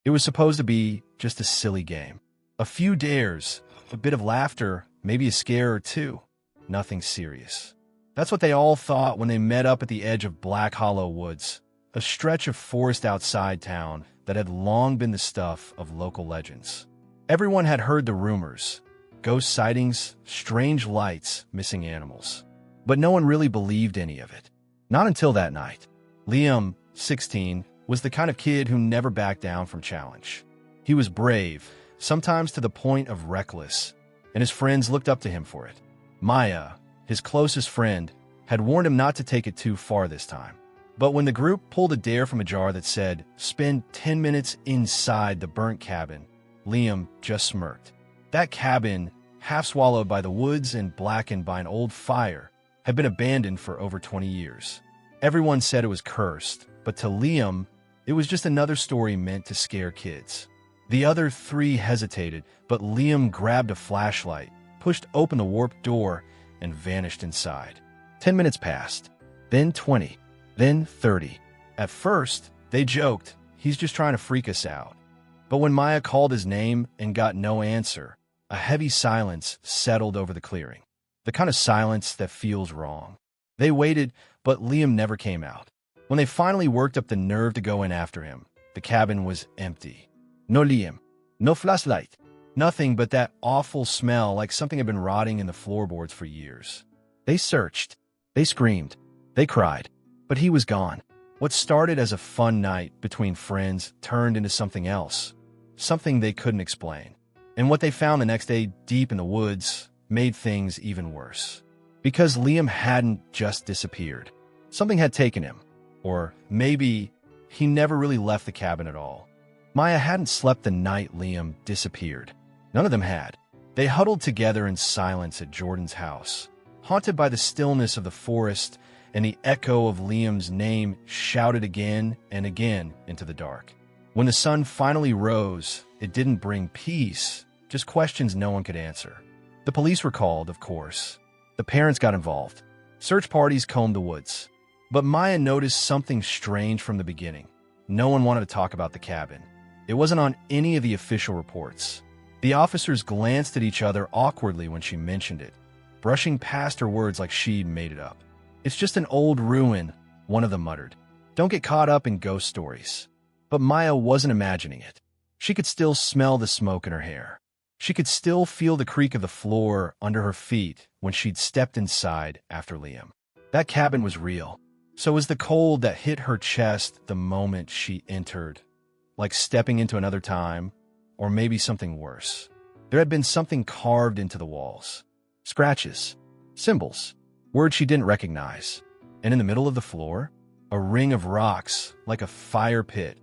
It was supposed to be just a silly game. A few dares, a bit of laughter, maybe a scare or two. Nothing serious. That's what they all thought when they met up at the edge of Black Hollow Woods, a stretch of forest outside town that had long been the stuff of local legends. Everyone had heard the rumors: ghost sightings, strange lights, missing animals. But no one really believed any of it. Not until that night. Liam, 16, was the kind of kid who never backed down from challenge. He was brave, sometimes to the point of reckless, and his friends looked up to him for it. Maya, his closest friend, had warned him not to take it too far this time. But when the group pulled a dare from a jar that said, "Spend 10 minutes inside the burnt cabin," Liam just smirked. That cabin, half swallowed by the woods and blackened by an old fire, had been abandoned for over 20 years. Everyone said it was cursed, but to Liam, it was just another story meant to scare kids. The other three hesitated, but Liam grabbed a flashlight, pushed open the warped door, and vanished inside. 10 minutes passed, then 20, then 30. At first, they joked, "He's just trying to freak us out." But when Maya called his name and got no answer, a heavy silence settled over the clearing. The kind of silence that feels wrong. They waited, but Liam never came out. When they finally worked up the nerve to go in after him, the cabin was empty. No Liam, no flashlight, nothing but that awful smell like something had been rotting in the floorboards for years. They searched, they screamed, they cried, but he was gone. What started as a fun night between friends turned into something else, something they couldn't explain. And what they found the next day deep in the woods made things even worse. Because Liam hadn't just disappeared. Something had taken him. Or maybe he never really left the cabin at all. Maya hadn't slept the night Liam disappeared. None of them had. They huddled together in silence at Jordan's house, haunted by the stillness of the forest and the echo of Liam's name shouted again and again into the dark. When the sun finally rose, it didn't bring peace, just questions no one could answer. The police were called, of course. The parents got involved. Search parties combed the woods. But Maya noticed something strange from the beginning. No one wanted to talk about the cabin. It wasn't on any of the official reports. The officers glanced at each other awkwardly when she mentioned it, brushing past her words like she'd made it up. "It's just an old ruin," one of them muttered. "Don't get caught up in ghost stories." But Maya wasn't imagining it. She could still smell the smoke in her hair. She could still feel the creak of the floor under her feet when she'd stepped inside after Liam. That cabin was real. So was the cold that hit her chest the moment she entered, like stepping into another time, or maybe something worse. There had been something carved into the walls. Scratches, symbols, words she didn't recognize. And in the middle of the floor, a ring of rocks like a fire pit,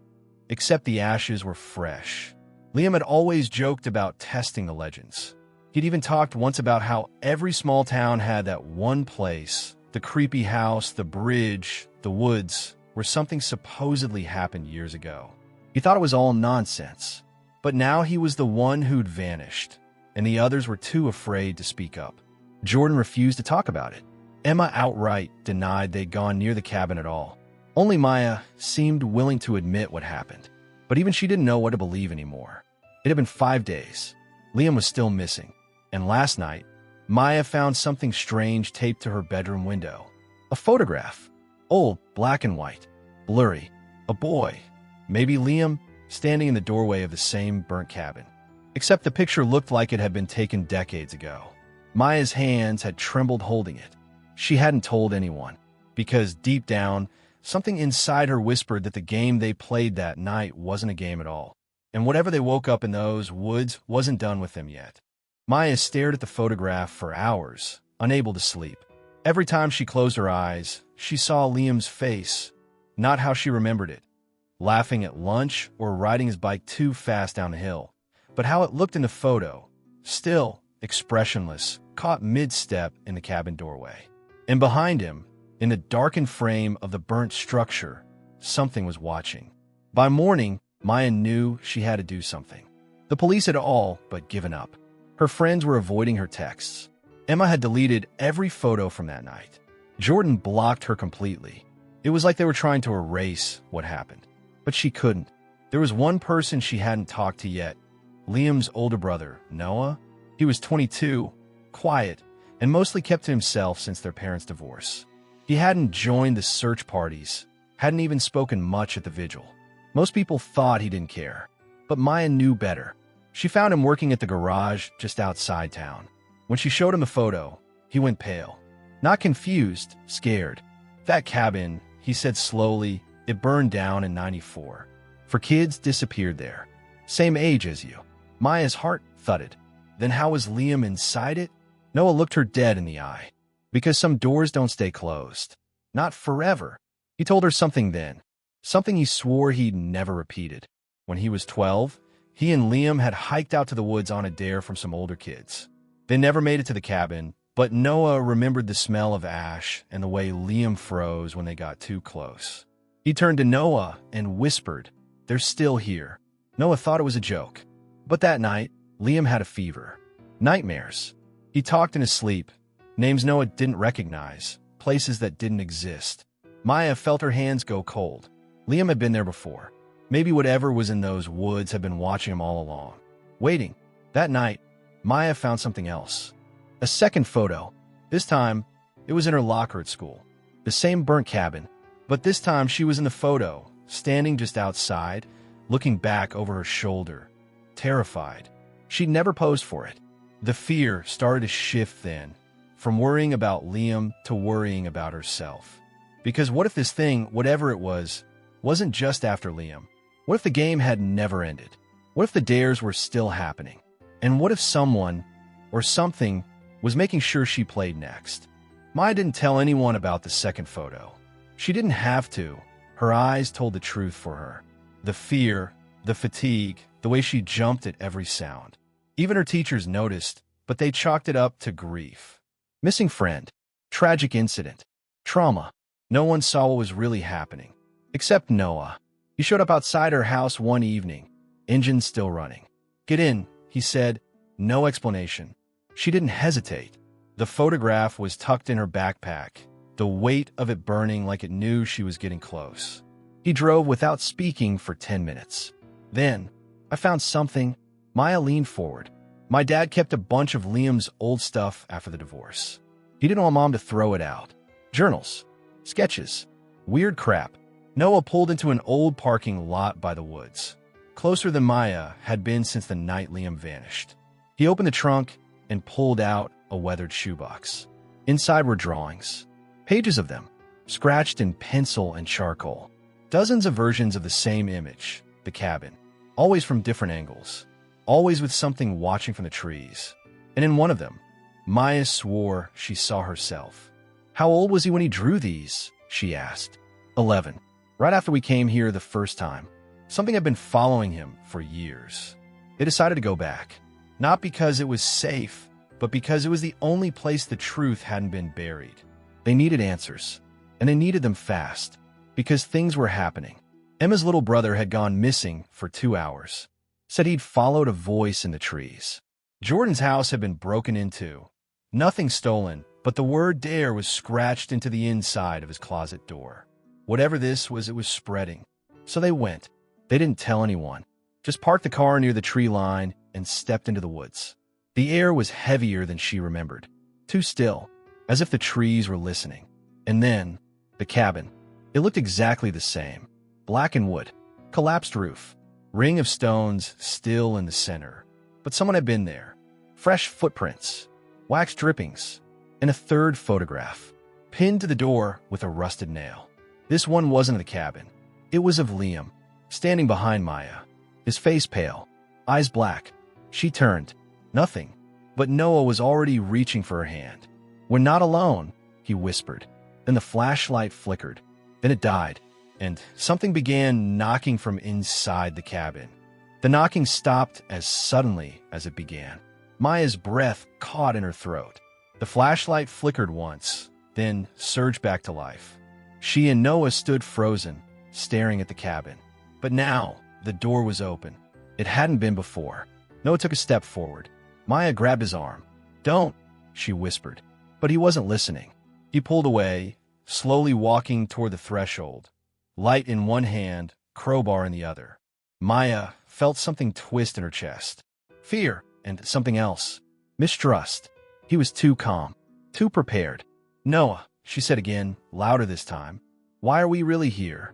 except the ashes were fresh. Liam had always joked about testing the legends. He'd even talked once about how every small town had that one place, the creepy house, the bridge, the woods, where something supposedly happened years ago. He thought it was all nonsense. But now he was the one who'd vanished, and the others were too afraid to speak up. Jordan refused to talk about it. Emma outright denied they'd gone near the cabin at all. Only Maya seemed willing to admit what happened. But even she didn't know what to believe anymore. It had been 5 days. Liam was still missing. And last night, Maya found something strange taped to her bedroom window. A photograph. Old, black and white. Blurry. A boy. Maybe Liam, standing in the doorway of the same burnt cabin. Except the picture looked like it had been taken decades ago. Maya's hands had trembled holding it. She hadn't told anyone, because deep down, something inside her whispered that the game they played that night wasn't a game at all. And whatever they woke up in those woods wasn't done with them yet. Maya stared at the photograph for hours, unable to sleep. Every time she closed her eyes, she saw Liam's face, not how she remembered it, laughing at lunch or riding his bike too fast down the hill, but how it looked in the photo, still, expressionless, caught mid-step in the cabin doorway. And behind him, in the darkened frame of the burnt structure, something was watching. By morning, Maya knew she had to do something. The police had all but given up. Her friends were avoiding her texts. Emma had deleted every photo from that night. Jordan blocked her completely. It was like they were trying to erase what happened. But she couldn't. There was one person she hadn't talked to yet, Liam's older brother, Noah. He was 22, quiet, and mostly kept to himself since their parents' divorce. He hadn't joined the search parties, hadn't even spoken much at the vigil. Most people thought he didn't care, but Maya knew better. She found him working at the garage just outside town. When she showed him the photo, he went pale. Not confused, scared. That cabin, he said slowly, it burned down in '94. For kids disappeared there. Same age as you. Maya's heart thudded. Then how was Liam inside it? Noah looked her dead in the eye. Because some doors don't stay closed. Not forever. He told her something then. Something he swore he'd never repeated. When he was 12, he and Liam had hiked out to the woods on a dare from some older kids. They never made it to the cabin, but Noah remembered the smell of ash and the way Liam froze when they got too close. He turned to Noah and whispered, "They're still here." Noah thought it was a joke. But that night, Liam had a fever. Nightmares. He talked in his sleep. Names Noah didn't recognize. Places that didn't exist. Maya felt her hands go cold. Liam had been there before. Maybe whatever was in those woods had been watching him all along. Waiting. That night, Maya found something else. A second photo. This time, it was in her locker at school. The same burnt cabin. But this time she was in the photo, standing just outside, looking back over her shoulder. Terrified. She'd never posed for it. The fear started to shift then, from worrying about Liam to worrying about herself. Because what if this thing, whatever it was, wasn't just after Liam? What if the game had never ended? What if the dares were still happening? And what if someone, or something, was making sure she played next? Maya didn't tell anyone about the second photo. She didn't have to. Her eyes told the truth for her. The fear, the fatigue, the way she jumped at every sound. Even her teachers noticed, but they chalked it up to grief. Missing friend. Tragic incident. Trauma. No one saw what was really happening. Except Noah. He showed up outside her house one evening. Engine still running. "Get in," he said. No explanation. She didn't hesitate. The photograph was tucked in her backpack, the weight of it burning like it knew she was getting close. He drove without speaking for 10 minutes. Then, "I found something." Maya leaned forward. "My dad kept a bunch of Liam's old stuff after the divorce. He didn't want Mom to throw it out. Journals. Sketches. Weird crap." Noah pulled into an old parking lot by the woods. Closer than Maya had been since the night Liam vanished. He opened the trunk and pulled out a weathered shoebox. Inside were drawings. Pages of them, scratched in pencil and charcoal. Dozens of versions of the same image, the cabin. Always from different angles. Always with something watching from the trees. And in one of them, Maya swore she saw herself. "How old was he when he drew these?" she asked. 11. Right after we came here the first time. Something had been following him for years. They decided to go back. Not because it was safe, but because it was the only place the truth hadn't been buried. They needed answers. And they needed them fast. Because things were happening. Emma's little brother had gone missing for 2 hours. Said he'd followed a voice in the trees. Jordan's house had been broken into. Nothing stolen, but the word dare was scratched into the inside of his closet door. Whatever this was, it was spreading. So they went. They didn't tell anyone. Just parked the car near the tree line and stepped into the woods. The air was heavier than she remembered. Too still, as if the trees were listening. And then, the cabin. It looked exactly the same. Blackened wood. Collapsed roof. Ring of stones still in the center. But someone had been there. Fresh footprints. Wax drippings. And a third photograph. Pinned to the door with a rusted nail. This one wasn't of the cabin. It was of Liam, standing behind Maya. His face pale. Eyes black. She turned. Nothing. But Noah was already reaching for her hand. "We're not alone," he whispered. Then the flashlight flickered. Then it died. And something began knocking from inside the cabin. The knocking stopped as suddenly as it began. Maya's breath caught in her throat. The flashlight flickered once, then surged back to life. She and Noah stood frozen, staring at the cabin. But now, the door was open. It hadn't been before. Noah took a step forward. Maya grabbed his arm. "Don't," she whispered. But he wasn't listening. He pulled away, slowly walking toward the threshold. Light in one hand, crowbar in the other. Maya felt something twist in her chest. Fear and something else. Mistrust. He was too calm, too prepared. Noah, she said again, louder this time. Why are we really here?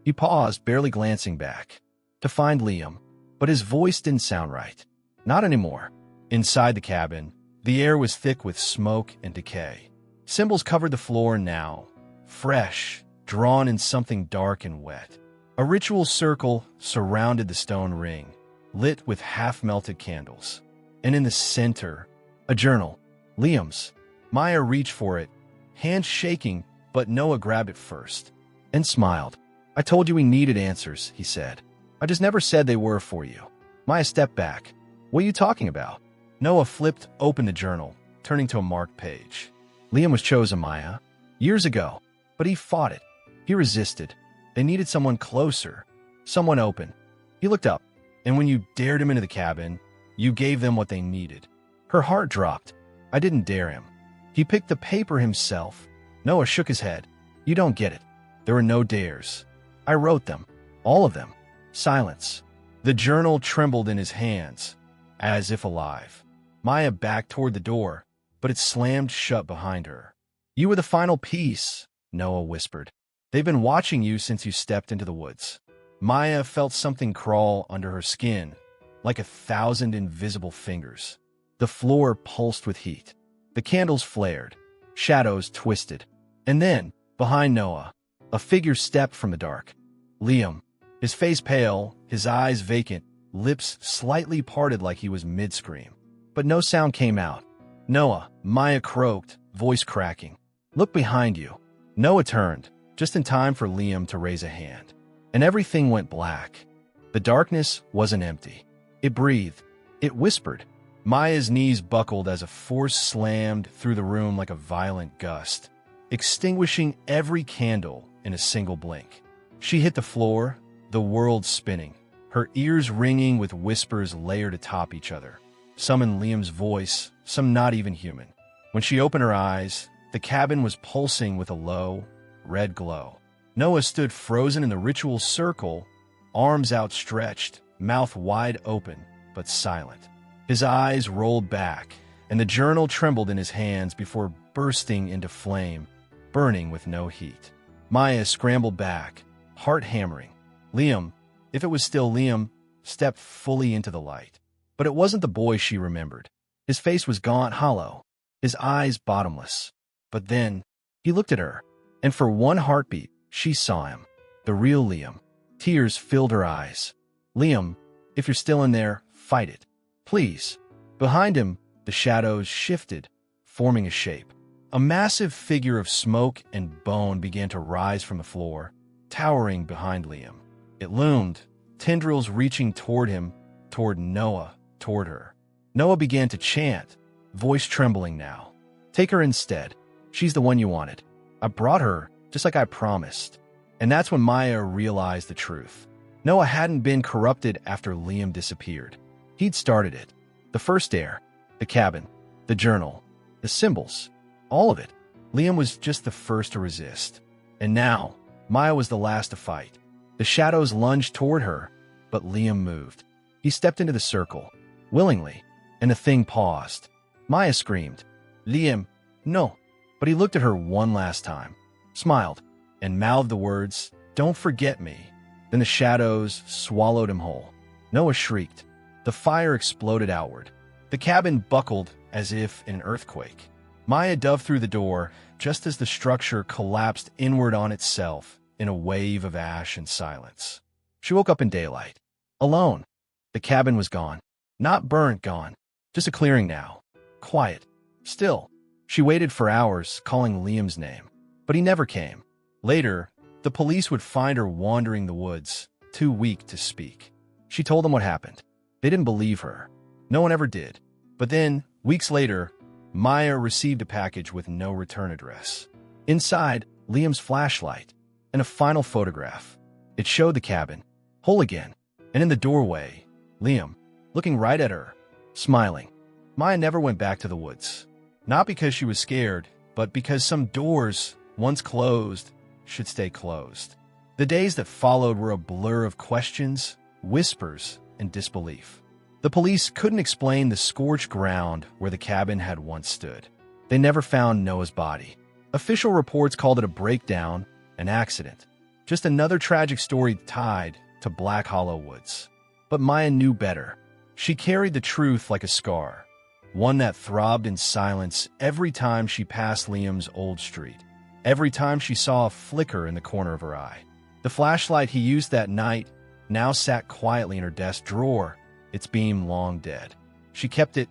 He paused, barely glancing back, to find Liam, but his voice didn't sound right. Not anymore. Inside the cabin, the air was thick with smoke and decay. Symbols covered the floor now, fresh, drawn in something dark and wet. A ritual circle surrounded the stone ring, lit with half-melted candles. And in the center, a journal. Liam's. Maya reached for it, hands shaking, but Noah grabbed it first and smiled. I told you we needed answers, he said. I just never said they were for you. Maya stepped back. What are you talking about? Noah flipped open the journal, turning to a marked page. Liam was chosen, Maya, years ago, but he fought it. He resisted. They needed someone closer, someone open. He looked up, and when you dared him into the cabin, you gave them what they needed. Her heart dropped. I didn't dare him. He picked the paper himself. Noah shook his head. You don't get it. There were no dares. I wrote them. All of them. Silence. The journal trembled in his hands, as if alive. Maya backed toward the door, but it slammed shut behind her. You were the final piece, Noah whispered. They've been watching you since you stepped into the woods. Maya felt something crawl under her skin, like 1,000 invisible fingers. The floor pulsed with heat. The candles flared. Shadows twisted. And then, behind Noah, a figure stepped from the dark. Liam, his face pale, his eyes vacant, lips slightly parted like he was mid-scream. But no sound came out. Noah, Maya croaked, voice cracking. Look behind you. Noah turned, just in time for Liam to raise a hand. And everything went black. The darkness wasn't empty. It breathed. It whispered. Maya's knees buckled as a force slammed through the room like a violent gust, extinguishing every candle in a single blink. She hit the floor, the world spinning, her ears ringing with whispers layered atop each other. Some in Liam's voice, some not even human. When she opened her eyes, the cabin was pulsing with a low, red glow. Noah stood frozen in the ritual circle, arms outstretched, mouth wide open, but silent. His eyes rolled back, and the journal trembled in his hands before bursting into flame, burning with no heat. Maya scrambled back, heart hammering. Liam, if it was still Liam, stepped fully into the light. But it wasn't the boy she remembered. His face was gaunt, hollow, his eyes bottomless. But then, he looked at her, and for one heartbeat, she saw him. The real Liam. Tears filled her eyes. Liam, if you're still in there, fight it. Please. Behind him, the shadows shifted, forming a shape. A massive figure of smoke and bone began to rise from the floor, towering behind Liam. It loomed, tendrils reaching toward him, toward Noah, toward her. Noah began to chant, voice trembling now. Take her instead. She's the one you wanted. I brought her, just like I promised. And that's when Maya realized the truth. Noah hadn't been corrupted after Liam disappeared. He'd started it. The first dare, the cabin, the journal, the symbols, all of it. Liam was just the first to resist. And now, Maya was the last to fight. The shadows lunged toward her, but Liam moved. He stepped into the circle, willingly, and the thing paused. Maya screamed, Liam, no. But he looked at her one last time, smiled, and mouthed the words, don't forget me. Then the shadows swallowed him whole. Noah shrieked. The fire exploded outward. The cabin buckled as if in an earthquake. Maya dove through the door just as the structure collapsed inward on itself in a wave of ash and silence. She woke up in daylight. Alone. The cabin was gone. Not burnt, gone. Just a clearing now. Quiet. Still. She waited for hours, calling Liam's name. But he never came. Later, the police would find her wandering the woods, too weak to speak. She told them what happened. They didn't believe her. No one ever did. But then, weeks later, Maya received a package with no return address. Inside, Liam's flashlight and a final photograph. It showed the cabin, whole again, and in the doorway, Liam, looking right at her, smiling. Maya never went back to the woods. Not because she was scared, but because some doors, once closed, should stay closed. The days that followed were a blur of questions, whispers, and disbelief. The police couldn't explain the scorched ground where the cabin had once stood. They never found Noah's body. Official reports called it a breakdown, an accident. Just another tragic story tied to Black Hollow Woods. But Maya knew better. She carried the truth like a scar, one that throbbed in silence every time she passed Liam's old street, every time she saw a flicker in the corner of her eye. The flashlight he used that night now sat quietly in her desk drawer, its beam long dead. She kept it,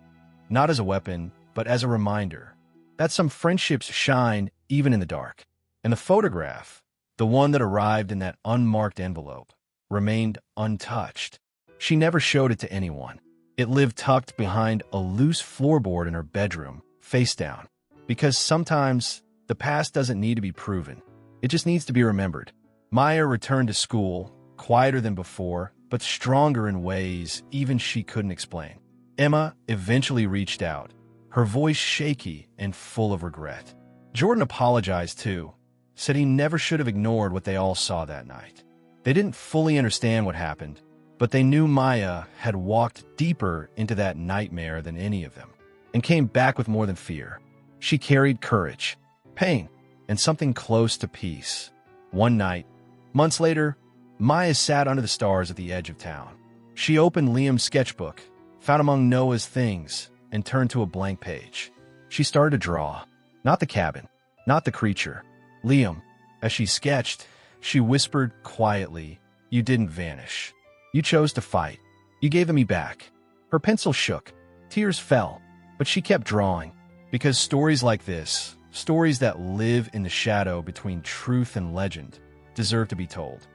not as a weapon, but as a reminder that some friendships shine even in the dark. And the photograph, the one that arrived in that unmarked envelope, remained untouched. She never showed it to anyone. It lived tucked behind a loose floorboard in her bedroom, face down. Because sometimes the past doesn't need to be proven. It just needs to be remembered. Maya returned to school, quieter than before, but stronger in ways even she couldn't explain. Emma eventually reached out, her voice shaky and full of regret. Jordan apologized too, said he never should have ignored what they all saw that night. They didn't fully understand what happened, but they knew Maya had walked deeper into that nightmare than any of them, and came back with more than fear. She carried courage, pain, and something close to peace. One night, months later, Maya sat under the stars at the edge of town. She opened Liam's sketchbook, found among Noah's things, and turned to a blank page. She started to draw. Not the cabin, not the creature. Liam. As she sketched, she whispered quietly, "You didn't vanish. You chose to fight. You gave me back." Her pencil shook. Tears fell, but she kept drawing. Because stories like this, stories that live in the shadow between truth and legend, deserve to be told.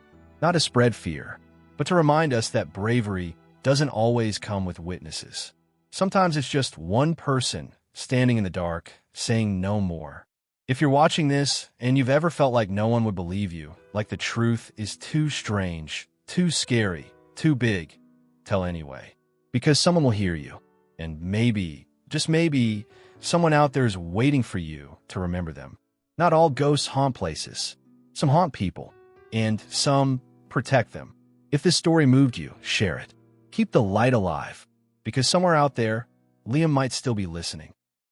Not to spread fear, but to remind us that bravery doesn't always come with witnesses. Sometimes it's just one person standing in the dark, saying no more. If you're watching this and you've ever felt like no one would believe you, like the truth is too strange, too scary, too big, tell anyway. Because someone will hear you. And maybe, just maybe, someone out there is waiting for you to remember them. Not all ghosts haunt places. Some haunt people, and some protect them. If this story moved you, share it. Keep the light alive, because somewhere out there, Liam might still be listening.